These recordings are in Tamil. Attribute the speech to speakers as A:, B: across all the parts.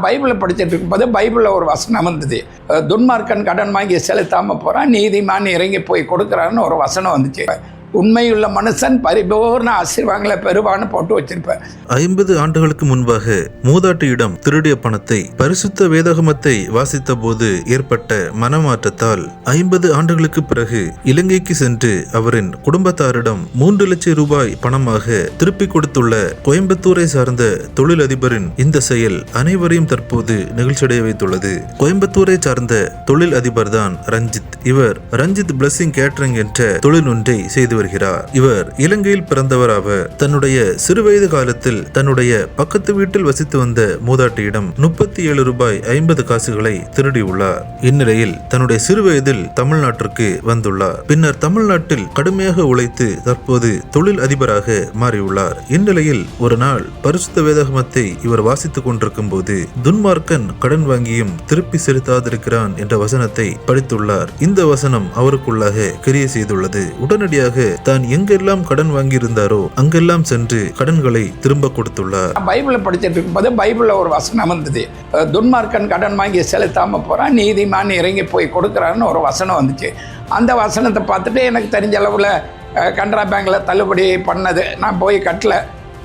A: பைபிளை படிச்சுட்டு இருக்கும்போது பைபிளில் ஒரு வசனம் வந்தது. துன்மார்க்கன் கடன் வாங்கி செலுத்தாமல் போகிறான், நீதிமான் இறங்கி போய் கொடுக்குறான்னு ஒரு வசனம் வந்துச்சு. உண்மையுள்ள மனுஷன் பரிபூர்ண ஆசீர்வாதங்களை பெறுவான்னு போட்டு வச்சிருப்பேன்.
B: 50 ஆண்டுகளுக்கு முன்பாக மூதாட்டியிடம் திருடிய பணத்தை பரிசுத்த வேதாகமத்தை வாசித்த போது ஏற்பட்ட மனமாற்றத்தால் 50 ஆண்டுகளுக்கு பிறகு இலங்கைக்கு சென்று அவரின் குடும்பத்தாரிடம் 3 லட்சம் ரூபாய் பணமாக திருப்பி கொடுத்துள்ள கோயம்புத்தூரை சார்ந்த தொழிலதிபரின் இந்த செயல் அனைவரையும் தற்போது நிகழ்ச்சியடைய வைத்துள்ளது. கோயம்புத்தூரை சார்ந்த தொழில் அதிபர் தான் ரஞ்சித். இவர் ரஞ்சித் பிளஸிங் கேட்டரிங் என்ற தொழில் ஒன்றை செய்து வருகிறார். இவர் இலங்கையில் பிறந்தவர் ஆவர். தன்னுடைய சிறுவயது காலத்தில் தன்னுடைய பக்கத்து வீட்டில் வசித்து வந்த மூதாட்டியிடம் 37 ரூபாய் 50 காசுகளை திருடியுள்ளார். இந்நிலையில் தன்னுடைய சிறுவயதில் தமிழ்நாட்டிற்கு வந்துள்ளார். பின்னர் தமிழ்நாட்டில் கடுமையாக உழைத்து தற்போது தொழில் அதிபராக மாறியுள்ளார். இந்நிலையில் ஒரு நாள் பரிசுத்த வேதாகமத்தை இவர் வாசித்துக் கொண்டிருக்கும் போது துன்மார்க்கன் கடன் வாங்கியும் திருப்பி செலுத்தாதிருக்கிறான் என்ற வசனத்தை படித்துள்ளார். இந்த வசனம் அவருக்குள்ளாக கிரியை செய்துள்ளது. உடனடியாக தான் எங்கெல்லாம் கடன் வாங்கி இருந்தாரோ அங்கெல்லாம் சென்று கடன்களை திரும்ப கொடுத்துள்ளார்.
A: பைபிளை படிச்சுட்டு இருக்கும்போது பைபிளில் ஒரு வசனம் வந்தது. துன்மார்க்கன் கடன் வாங்கி செலுத்தாம போறான், நீதிமான் இறங்கி போய் கொடுக்குறான்னு ஒரு வசனம் வந்துச்சு. அந்த வசனத்தை பார்த்துட்டு எனக்கு தெரிஞ்ச அளவில் கனரா பேங்கில் தள்ளுபடி பண்ணது நான் போய் கட்டல.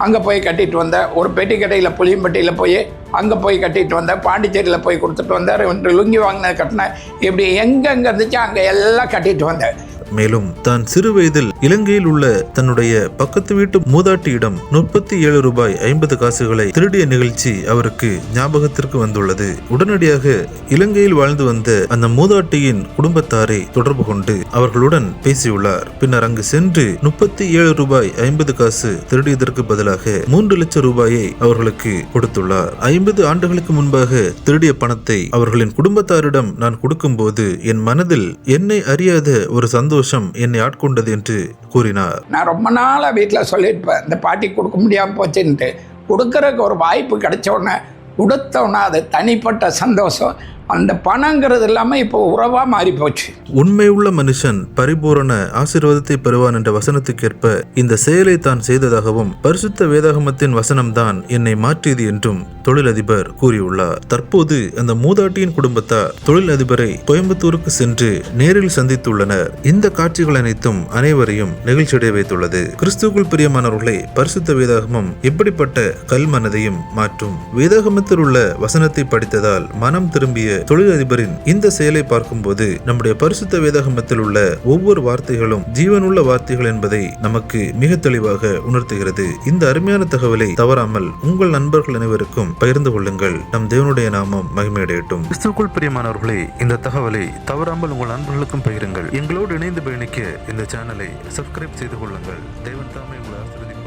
A: அங்கே போய் கட்டிட்டு வந்தேன். ஒரு பெட்டி கடையில் புளியம்பட்டியில் போய் அங்கே போய் கட்டிட்டு வந்தேன். பாண்டிச்சேரியில் போய் கொடுத்துட்டு வந்தேன். 2 லுங்கி வாங்கின கட்டினேன். இப்படி எங்கெங்கே இருந்துச்சு அங்கே எல்லாம் கட்டிட்டு வந்தேன்.
B: மேலும் தான் சிறு வயதில் இலங்கையில் உள்ள தன்னுடைய பக்கத்து வீட்டு மூதாட்டியிடம் 37 ரூபாய் 50 காசுகளை திருடிய நிகழ்ச்சி அவருக்கு ஞாபகத்திற்கு வந்துள்ளது. உடனடியாக இலங்கையில் வாழ்ந்து வந்த அந்த மூதாட்டியின் குடும்பத்தாரை தொடர்பு கொண்டு அவர்களுடன் பேசியுள்ளார். பின்னர் அங்கு சென்று 37 ரூபாய் 50 காசு திருடியதற்கு பதிலாக 3 லட்சம் ரூபாயை அவர்களுக்கு கொடுத்துள்ளார். 50 ஆண்டுகளுக்கு முன்பாக திருடிய பணத்தை அவர்களின் குடும்பத்தாரிடம் நான் கொடுக்கும் போது என் மனதில் என்னை அறியாத ஒரு சந்தோஷம் என்னை ஆட்கொண்டது என்று கூறினார்.
A: நான் ரொம்ப நாளாக வீட்டில் சொல்லியிருப்பேன், இந்த பாட்டி கொடுக்க முடியாமல் போச்சுன்ட்டு. கொடுக்கறதுக்கு ஒரு வாய்ப்பு கிடைச்சோடனே கொடுத்தோன்னா அது தனிப்பட்ட சந்தோஷம். அந்த பணங்கிறது இல்லாமல் இப்போ உறவாக மாறி போச்சு.
B: உண்மையுள்ள மனுஷன் பரிபூரண ஆசீர்வாதத்தை பெறுவான் என்ற வசனத்துக்கேற்ப இந்த செயலை தான் செய்ததாகவும் பரிசுத்த வேதாகமத்தின் வசனம்தான் என்னை மாற்றியது என்றும் தொழிலதிபர் கூறியுள்ளார். தற்போது அந்த மூதாட்டியின் குடும்பத்தார் தொழிலதிபரை கோயம்புத்தூருக்கு சென்று நேரில் சந்தித்துள்ளனர். இந்த காட்சிகள் அனைத்தும் அனைவரையும் நிகழ்ச்சியடைய வைத்துள்ளது. கிறிஸ்துவுக்குள் பிரியமானவர்களே, பரிசுத்த வேதாகமம் எப்படிப்பட்ட கல்மனதையும் மாற்றும். வேதாகமத்தில் உள்ள வசனத்தை படித்ததால் மனம் திரும்பிய தொழிலதிபரின் இந்த செயலை பார்க்கும்போது நம்முடைய பரிசுத்த வேதாகமத்தில் உள்ள ஒவ்வொரு வார்த்தைகளும் ஜீவனுள்ள வார்த்தைகள் என்பதை நமக்கு மிக தெளிவாக உணர்த்துகிறது. இந்த அருமையான தகவலை தவறாமல் உங்கள் நண்பர்கள் அனைவருக்கும் பகிர்ந்து கொள்ளுங்கள். நம் தேவனுடைய நாமம் மகிமையடையட்டும். கிறிஸ்துவுக்குள் பிரியமானவர்களே, இந்த தகவலை தவறாமல் உங்கள் நண்பர்களுக்கும் பகிருங்கள். எங்களோடு இணைந்து பயணிக்க இந்த சேனலை சப்ஸ்கிரைப் செய்து கொள்ளுங்கள். தேவன் தாமே உங்களை ஆசீர்வதிப்பார்.